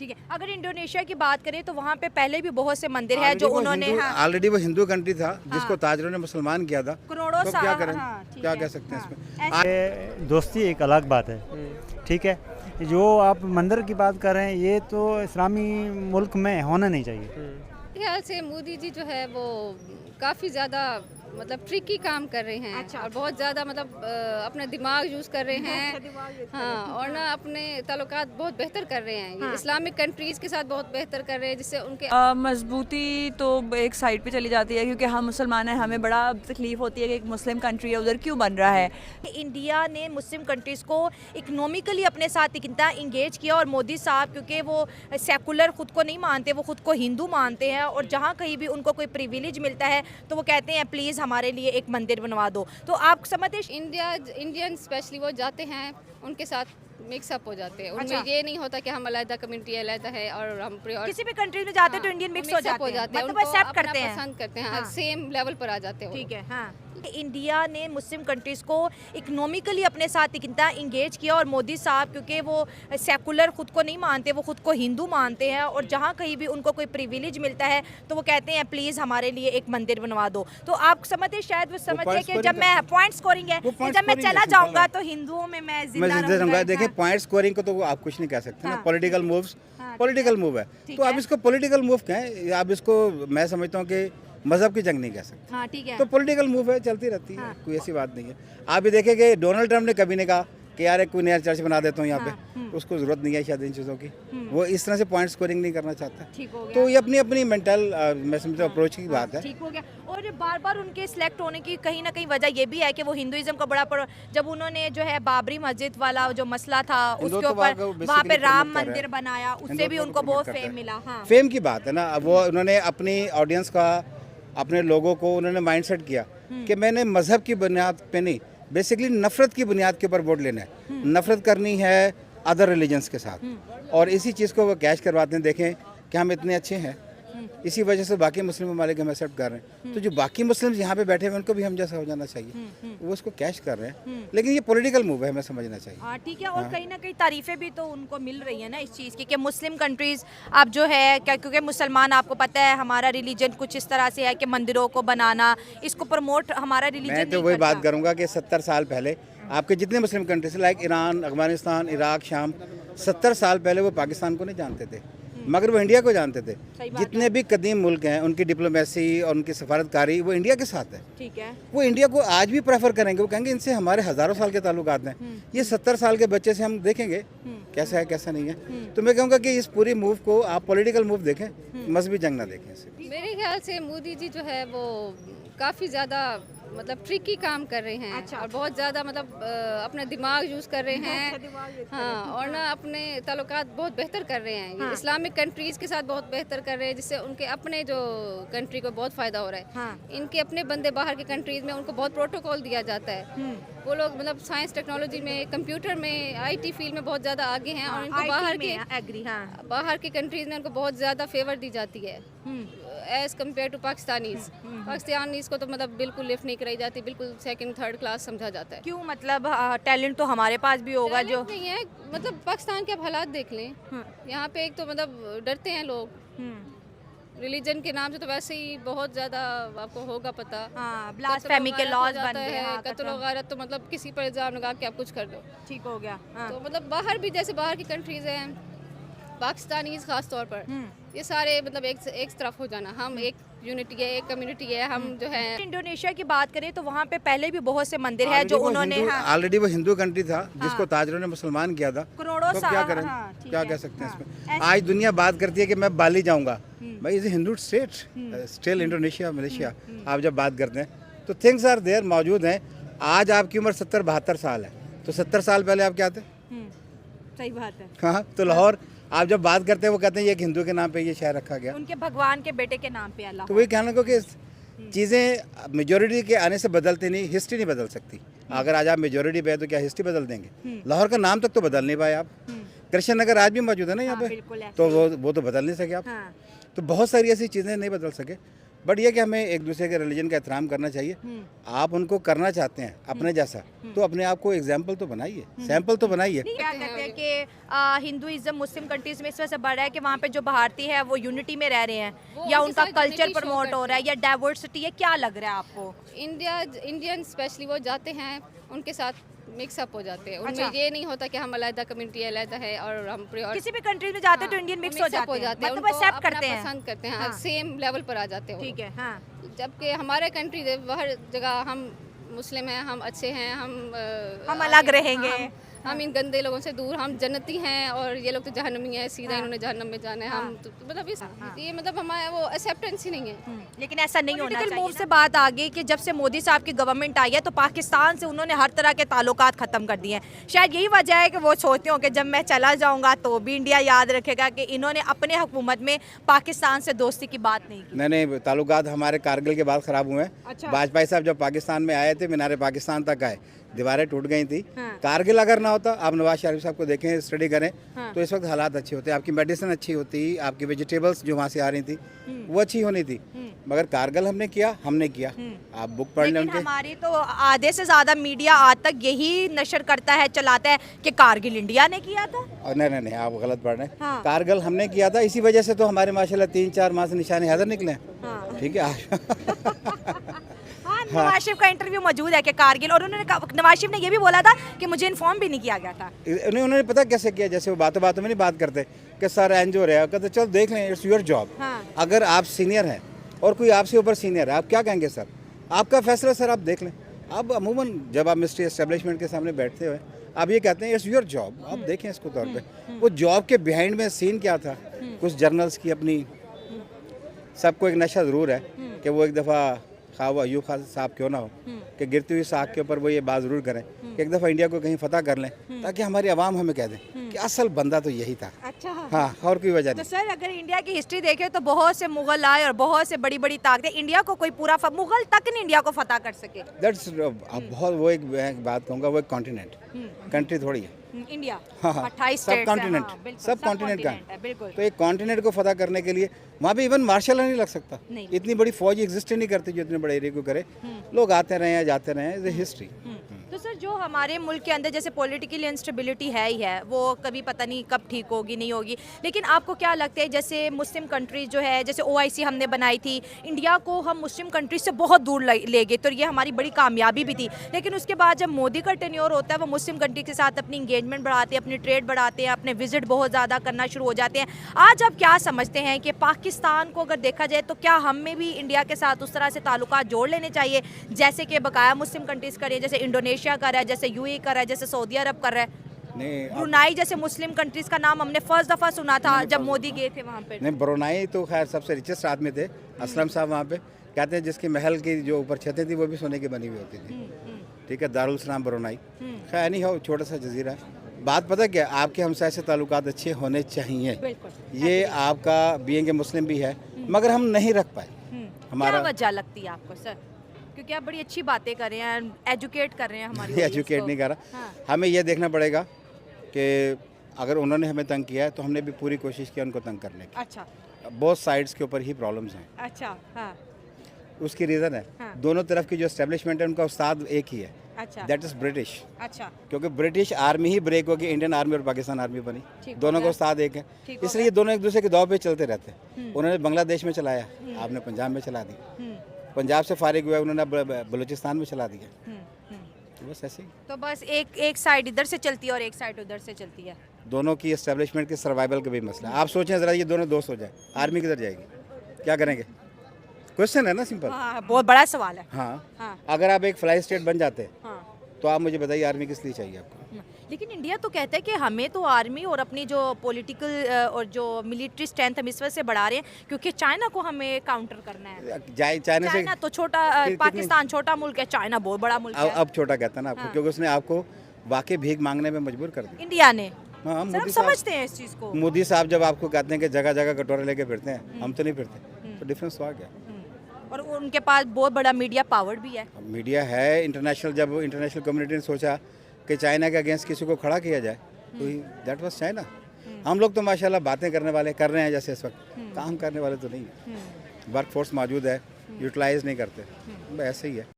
ठीक है। अगर इंडोनेशिया की बात करें तो वहाँ पे पहले भी बहुत से मंदिर है जो उन्होंने ऑलरेडी वो हिंदू कंट्री था जिसको ताजरों ने मुसलमान किया था। करोड़ों तो सा क्या करें, ठीक क्या है। कह सकते हैं इसमें। ये दोस्ती एक अलग बात है, ठीक है। जो आप मंदिर की बात कर रहे हैं ये तो इस्लामी मुल्क में होना नहीं चाहिए। ख्याल से मोदी जी जो है वो काफ़ी ज़्यादा मतलब ट्रिकी काम कर रहे हैं। अच्छा। और बहुत ज़्यादा मतलब अपना दिमाग यूज़ कर रहे हैं। हाँ, और ना अपने ताल्लुकात बहुत बेहतर कर रहे हैं। हाँ। इस्लामिक कंट्रीज़ के साथ बहुत बेहतर कर रहे हैं जिससे उनके मजबूती तो एक साइड पे चली जाती है क्योंकि हम मुसलमान हैं, हमें बड़ा तकलीफ होती है कि एक मुस्लिम कंट्री है उधर क्यों बन रहा है। इंडिया ने मुस्लिम कंट्रीज़ को इकोनॉमिकली अपने साथ कितना इंगेज किया और मोदी साहब क्योंकि वो सेकुलर खुद को नहीं मानते, वो खुद को हिंदू मानते हैं और जहाँ कहीं भी उनको कोई प्रिविलेज मिलता है तो वो कहते हैं प्लीज़ हमारे लिए एक मंदिर बनवा दो। तो आप समझते इंडियन स्पेशली वो जाते हैं उनके साथ मिक्सअप हो जाते हैं। अच्छा। उनमें ये नहीं होता कि हम अलग कम्युनिटी अलग है और हम किसी भी कंट्री में जाते हैं तो इंडियन मिक्स हो जाते हैं, मतलब उनको एक्सेप्ट अपना करते हैं, पसंद करते हैं। हाँ। सेम लेवल पर आ जाते हैं वो। ठीक है। हाँ, इंडिया ने मुस्लिम कंट्रीज़ को इकोनॉमिकली अपने साथ कितना इंगेज किया और मोदी साहब क्योंकि वो सेकुलर खुद को नहीं मानते, वो खुद को हिंदू मानते हैं और जहाँ कहीं भी उनको कोई प्रिविलेज मिलता है तो वो कहते हैं प्लीज़ हमारे लिए एक मंदिर बनवा दो। तो आप समझते शायद वो समझते हैं कि जब मैं पॉइंट स्कोरिंग है कि जब मैं चला जाऊँगा तो हिंदुओं में मैं जिंदा रहूंगा। देखिए पॉइंट स्कोरिंग को तो आप कुछ नहीं कह सकते ना, हाँ। पॉलिटिकल मूव्स हाँ, पॉलिटिकल मूव है। ठीक तो आप है। इसको पॉलिटिकल मूव कहें, आप इसको मैं समझता हूँ कि मजहब की जंग नहीं कह सकते। हाँ, ठीक है। तो पॉलिटिकल मूव है, चलती रहती है, हाँ। कोई ऐसी बात नहीं है। आप भी देखें कि डोनाल्ड ट्रंप ने कभी नहीं कहा कि यार एक कोई नया चर्च बना देता हूँ यहाँ हाँ, पे, उसको जरूरत नहीं है शायद इन चीज़ों की। वो इस तरह से पॉइंट स्कोरिंग नहीं करना चाहता। ठीक हो गया। तो ये अपनी अपनी मेंटल मैं समझता हूँ अप्रोच की बात है। ठीक हो गया। और बार बार उनके सिलेक्ट होने की कहीं ना कहीं वजह ये भी है कि वो हिंदुइज्म का बड़ा जब उन्होंने जो है बाबरी मस्जिद वाला जो मसला था उसके हिंदुत्ववाद ऊपर को basically वहाँ पे राम promote कर रहे हैं। मंदिर बनाया, उससे भी हिंदुत्व को उनको बहुत promote करता फेम है। मिला। हाँ, फेम की बात है ना, अब वो उन्होंने अपनी ऑडियंस का, अपने लोगों को उन्होंने माइंडसेट किया कि मैंने मजहब की बुनियाद पे नहीं, बेसिकली नफरत की बुनियाद के ऊपर वोट लेना है, नफरत करनी है अदर रिलीजन्स के साथ। और इसी चीज़ को वो कैश करवाते हैं। देखें कि हम इतने अच्छे हैं, इसी वजह से बाकी मुस्लिम ममालिक हम एक्सेप्ट कर रहे हैं। तो जो बाकी मुस्लिम यहाँ पे बैठे हुए उनको भी हम जैसा हो जाना चाहिए, वो उसको कैश कर रहे हैं। लेकिन ये पॉलिटिकल मूव है, हमें समझना चाहिए। हाँ, ठीक है। और कहीं ना कहीं तारीफें भी तो उनको मिल रही है ना इस चीज़ की कि मुस्लिम कंट्रीज़ अब जो है क्या, क्योंकि मुसलमान आपको पता है हमारा रिलीजन कुछ इस तरह से है कि मंदिरों को बनाना, इसको प्रमोट हमारा रिलीजन मैं तो वही बात करूँगा कि 70 साल पहले आपके जितने Muslim countries like Iran, Afghanistan, Iraq, शाम, 70 साल पहले वो पाकिस्तान को नहीं जानते थे, मगर वो इंडिया को जानते थे। जितने भी कदीम मुल्क हैं उनकी डिप्लोमेसी और उनकी सफारतकारी वो इंडिया के साथ है। ठीक है। वो इंडिया को आज भी प्रेफर करेंगे, वो कहेंगे इनसे हमारे हज़ारों साल के ताल्लुकात हैं। ये 70 साल के बच्चे से हम देखेंगे कैसा है कैसा नहीं है। तो मैं कहूँगा कि इस पूरी मूव को आप पॉलिटिकल मूव देखें, मजहबी जंग ना देखें इसे। मेरे ख्याल से मोदी जी जो है वो काफ़ी ज़्यादा मतलब ट्रिकी काम कर रहे हैं। अच्छा। और बहुत ज़्यादा मतलब अपना दिमाग यूज़ कर रहे हैं। हाँ, और ना अपने ताल्लुकात बहुत बेहतर कर रहे हैं। हाँ। इस्लामिक कंट्रीज़ के साथ बहुत बेहतर कर रहे हैं जिससे उनके अपने जो कंट्री को बहुत फ़ायदा हो रहा है। हाँ। इनके अपने बंदे बाहर के कंट्रीज़ में उनको बहुत प्रोटोकॉल दिया जाता है। वो लोग मतलब साइंस टेक्नोलॉजी में, कंप्यूटर में, IT फील्ड में बहुत ज़्यादा आगे हैं। और इनको बाहर के कंट्रीज़ में उनको बहुत ज़्यादा फेवर दी जाती है एज़ कम्पेयर टू पाकिस्तानीज़ को तो मतलब बिल्कुल लिफ्ट नहीं कराई जाती, बिल्कुल सेकंड थर्ड क्लास समझा जाता है। क्यों, मतलब टैलेंट तो हमारे पास भी होगा जो नहीं है, मतलब पाकिस्तान के आप हालात देख लें। यहाँ पे एक तो मतलब डरते हैं लोग रिलीजन के नाम से, तो वैसे ही बहुत ज़्यादा आपको होगा पता। हाँ, ब्लास्फेमी के लॉज बन गए है, हाँ, कत्ल वगैरह, तो मतलब किसी पर इल्ज़ाम लगा के आप कुछ कर दो। ठीक हो गया। हाँ। तो मतलब बाहर भी जैसे बाहर की कंट्रीज़ हैं, पाकिस्तानीज़ ख़ास तौर पर, ये सारे मतलब एक तरफ हो जाना, हम एक यूनिटी है, एक कम्युनिटी है, हम जो है। इंडोनेशिया की बात करें तो वहाँ पे पहले भी बहुत से मंदिर है जो उन्होंने ऑलरेडी वो हिंदू कंट्री था जिसको ताजरों ने मुसलमान किया था। करोड़ों तो सा क्या करें, हाँ, ठीक क्या है। कह सकते हैं हाँ, इसमें। आज दुनिया बात करती है कि मैं बाली जाऊंगा, भाई is Hindu state still Indonesia, Malaysia. आप जब बात करते हैं तो थिंग्स आर देयर, मौजूद हैं। आज आपकी उम्र 70-72 साल है, तो 70 साल पहले आप क्या थे? सही बात है। हाँ, तो लाहौर आप जब बात करते हैं वो कहते हैं ये एक हिंदू के नाम पे ये शहर रखा गया। उनके भगवान के बेटे के नाम पे अल्लाह। तो वही कहना को कि चीज़ें मेजोरिटी के आने से बदलती नहीं, हिस्ट्री नहीं बदल सकती। अगर आज आप मेजोरिटी पे है तो क्या हिस्ट्री बदल देंगे? लाहौर का नाम तक तो बदल नहीं पाए आप। कृष्ण नगर आज भी मौजूद है ना यहाँ पे, तो वो तो बदल नहीं सके आप। तो बहुत सारी ऐसी चीज़ें नहीं बदल सके। बट ये कि हमें एक दूसरे के रिलीजन का एहतराम करना चाहिए। आप उनको करना चाहते हैं अपने जैसा, तो अपने आप को एग्जाम्पल तो बनाइए, सैंपल तो बनाइए। क्या कहते हैं कि हिंदुइज्म मुस्लिम कंट्रीज में इस वजह से बढ़ रहा है कि वहाँ पे जो भारतीय है वो यूनिटी में रह रहे हैं, या उनका कल्चर प्रमोट हो रहा है, या डाइवर्सिटी है, क्या लग रहा है आपको? इंडियन स्पेशली वो जाते हैं उनके साथ मिक्सअप हो जाते हैं। अच्छा। उनमें ये नहीं होता कि हम अलग कम्युनिटी अलग है और हम किसी भी कंट्रीज में जाते हैं तो इंडियन मिक्स हो जाते हैं, मतलब उनको एक्सेप्ट अपना करते हैं। पसंद करते हैं, हाँ। सेम लेवल पर आ जाते हैं वो। ठीक है, हाँ। जबकि हमारे कंट्री हर जगह हम मुस्लिम हैं, हम अच्छे हैं, हम अलग रहेंगे। हम इन गंदे लोगों से दूर, हम जन्नती हैं और ये लोग तो जहन्नमी हैं, सीधा इन्होंने जहन्नम में जाना है। हम तो मतलब ये मतलब हमारा वो एक्सेप्टेंस ही नहीं है। लेकिन ऐसा नहीं होना चाहिए। मूव से बात आ गई कि जब से मोदी साहब की गवर्नमेंट आई है तो पाकिस्तान से उन्होंने हर तरह के ताल्लुकात ख़त्म कर दिए हैं। शायद यही वजह है कि वो सोचते हो कि जब मैं चला जाऊंगा तो भी इंडिया याद रखेगा कि इन्होंने अपने हुकूमत में पाकिस्तान से दोस्ती की बात नहीं की। नहीं, ताल्लुकात हमारे कारगिल के बाद ख़राब हुए हैं। अच्छा। वाजपेयी साहब जब पाकिस्तान में आए थे, मीनार पाकिस्तान तक आए, दीवारें टूट गई थी। हाँ। कारगिल अगर ना होता, आप नवाज शरीफ साहब को देखें, स्टडी करें, हाँ। तो इस वक्त हालात अच्छे होते, आपकी मेडिसिन अच्छी होती, आपकी वेजिटेबल्स जो वहाँ से आ रही थी वो अच्छी होनी थी। मगर कारगिल हमने किया। आप बुक पढ़ लें लेकिन उनके। हमारी तो आधे से ज़्यादा मीडिया आज तक यही नशर करता है, चलाता है कि कारगिल इंडिया ने किया था। और नहीं, आप गलत पढ़ रहे हैं। हाँ। कारगिल हमने किया था, इसी वजह से तो हमारे माशाल्लाह 3-4 माह से निशाने हैदर निकले हैं। हाँ। ठीक है। हाँ, नवाज शरीफ का इंटरव्यू मौजूद है कि कारगिल, और उन्होंने नवाज शरीफ ने ये भी बोला था कि मुझे इन्फॉर्म भी नहीं किया गया था। उन्होंने पता कैसे किया, जैसे वो बातों बातों में नहीं बात करते कि सर एंज हो रहा है, कहते चलो देख लें, इट्स योर जॉब। हाँ। अगर आप सीनियर हैं और कोई आपसे ऊपर सीनियर है, आप क्या कहेंगे सर? आपका फैसला सर, आप देख लें। अब अमूमन जब आप मिनिस्ट्री एस्टेब्लिशमेंट के सामने बैठते हुए आप ये कहते हैं इट्स योर जॉब, आप देखें इसको तौर पे। वो जॉब के बिहाइंड में सीन क्या था? कुछ जर्नल्स की अपनी, सबको एक नशा ज़रूर है कि वो एक दफ़ा खा वो अयूब खान साहब क्यों ना हो कि गिरती हुई साख के ऊपर वो ये बात ज़रूर करें कि एक दफ़ा इंडिया को कहीं फतह कर लें, ताकि हमारी आवाम हमें कह दें कि असल बंदा तो यही था। अच्छा। हाँ, और कोई वजह तो नहीं। सर अगर इंडिया की हिस्ट्री देखें तो बहुत से मुगल आए और बहुत से बड़ी बड़ी ताकतें, इंडिया को कोई पूरा मुगल तक नहीं इंडिया को फतह कर सके। दैट्स बहुत, वो एक बात कहूँगा, वो एक कॉन्टिनेंट, कंट्री थोड़ी है। इंडिया हाँ, हाँ, 28 सब स्टेट्स कॉन्टिनेंट, हैं, हाँ, बिल्कुल, सब कॉन्टिनेंट का है, बिल्कुल। तो एक कॉन्टिनेंट को फतह करने के लिए वहाँ पे इवन मार्शल नहीं लग सकता। नहीं। इतनी बड़ी फौज एग्जिस्ट नहीं करती जो इतने बड़े एरिया को करे। लोग आते रहे हैं, जाते रहे हैं, हिस्ट्री। तो सर जो हमारे मुल्क के अंदर जैसे पॉलिटिकल इंस्टेबिलिटी है ही है, वो कभी पता नहीं कब ठीक होगी नहीं होगी, लेकिन आपको क्या लगता है जैसे मुस्लिम कंट्रीज जो है, जैसे OIC हमने बनाई थी, इंडिया को हम मुस्लिम कंट्रीज से बहुत दूर ले गए, तो ये हमारी बड़ी कामयाबी भी थी। लेकिन उसके बाद जब मोदी का टेन्योर होता है, वो मुस्लिम कंट्री के साथ अपनी इंगेजमेंट बढ़ाते हैं, अपनी ट्रेड बढ़ाते हैं, अपने विजिट बहुत ज़्यादा करना शुरू हो जाते हैं। आज आप क्या समझते हैं कि पाकिस्तान को अगर देखा जाए तो क्या हमें भी इंडिया के साथ उस तरह से ताल्लुकात जोड़ लेने चाहिए जैसे कि बकाया मुस्लिम कंट्रीज़ कर रही है, जैसे इंडोनेशिया कर रहा है, जैसे UAE कर रहा है, जैसे सऊदी अरब कर रहा है? नहीं, ब्रुनाई जैसे मुस्लिम कंट्रीज का नाम हमने फर्स्ट दफ़ा सुना था जब मोदी गए थे वहाँ पे। नहीं, ब्रुनाई तो खैर सबसे रिचेस्ट आदमी थे, असलम साहब वहाँ पे कहते हैं, जिसकी महल की जो ऊपर छतें थी वो भी सोने की बनी हुई होती थी। ठीक है, दारुल सलाम ब्रुनाई, खैर नहीं हो, छोटा सा जजीरा है। बात पता क्या, आपके हमसाय से ताल्लुकात अच्छे होने चाहिए। ये आपका बीइंग ए मुस्लिम भी है, मगर हम नहीं रख पाए। क्या वजह लगती है आपको सर? क्योंकि आप बड़ी अच्छी बातें कर रहे हैं, एजुकेट कर रहे हैं हमारी एजुकेट नहीं कर रहा। हमें ये देखना पड़ेगा कि अगर उन्होंने हमें तंग किया है तो हमने भी पूरी कोशिश की उनको तंग करने की। अच्छा। बहुत साइड्स के ऊपर ही प्रॉब्लम्स हैं। अच्छा। हाँ। उसकी रीज़न है, हाँ। दोनों तरफ की जो एस्टेब्लिशमेंट है उनका उस्ताद एक ही है। अच्छा। That is British. अच्छा। क्योंकि ब्रिटिश आर्मी ही ब्रेक होगी, इंडियन आर्मी और पाकिस्तान आर्मी बनी, ठीक हो दोनों गया। का उस्ताद एक है, ठीक हो इसलिए दोनों एक दूसरे के दौर पे चलते रहते हैं। उन्होंने बांग्लादेश में चलाया, आपने पंजाब में चला दी, पंजाब से फारिग हुआ उन्होंने बलूचिस्तान में चला दिया। तो बस ऐसे ही तो बस एक साइड इधर से चलती है और एक साइड उधर से चलती है। दोनों की एस्टेब्लिशमेंट के सर्वाइवल का भी मसला है। आप सोचें ज़रा, ये दोनों दोस्त हो जाए, आर्मी किधर जाएगी, क्या करेंगे? क्वेश्चन है ना, सिंपल। हाँ, बहुत बड़ा सवाल है। हाँ, हाँ। अगर आप एक फ्लाई स्टेट बन जाते हाँ। तो आप मुझे बताइए आर्मी किस लिए चाहिए आपको? लेकिन इंडिया तो कहता है कि हमें तो आर्मी और अपनी जो पॉलिटिकल और जो मिलिट्री स्ट्रेंथ हम इस वजह से बढ़ा रहे हैं क्योंकि चाइना को हमें काउंटर करना है। चाइना से चाइना तो छोटा, पाकिस्तान छोटा मुल्क है, चाइना बहुत बड़ा मुल्क है। अब छोटा कहता है ना आपको, क्योंकि उसने आपको वाकई भीख मांगने में मजबूर कर दिया इंडिया ने। हाँ, सर, हम समझते हैं इस चीज़ को। मोदी साहब जब आपको कहते हैं कि जगह जगह कटोरे लेके फिरते हैं, हम तो नहीं फिरते, तो डिफरेंस तो आ गया। और उनके पास बहुत बड़ा मीडिया पावर भी है। मीडिया है इंटरनेशनल, जब इंटरनेशनल कम्युनिटी ने सोचा कि चाइना के अगेंस्ट किसी को खड़ा किया जाए तो दैट वाज चाइना। हम लोग तो माशाल्लाह बातें करने वाले कर रहे हैं, जैसे इस वक्त काम करने वाले तो नहीं है। वर्क फोर्स मौजूद है, यूटिलाइज़ नहीं करते, ऐसे ही है।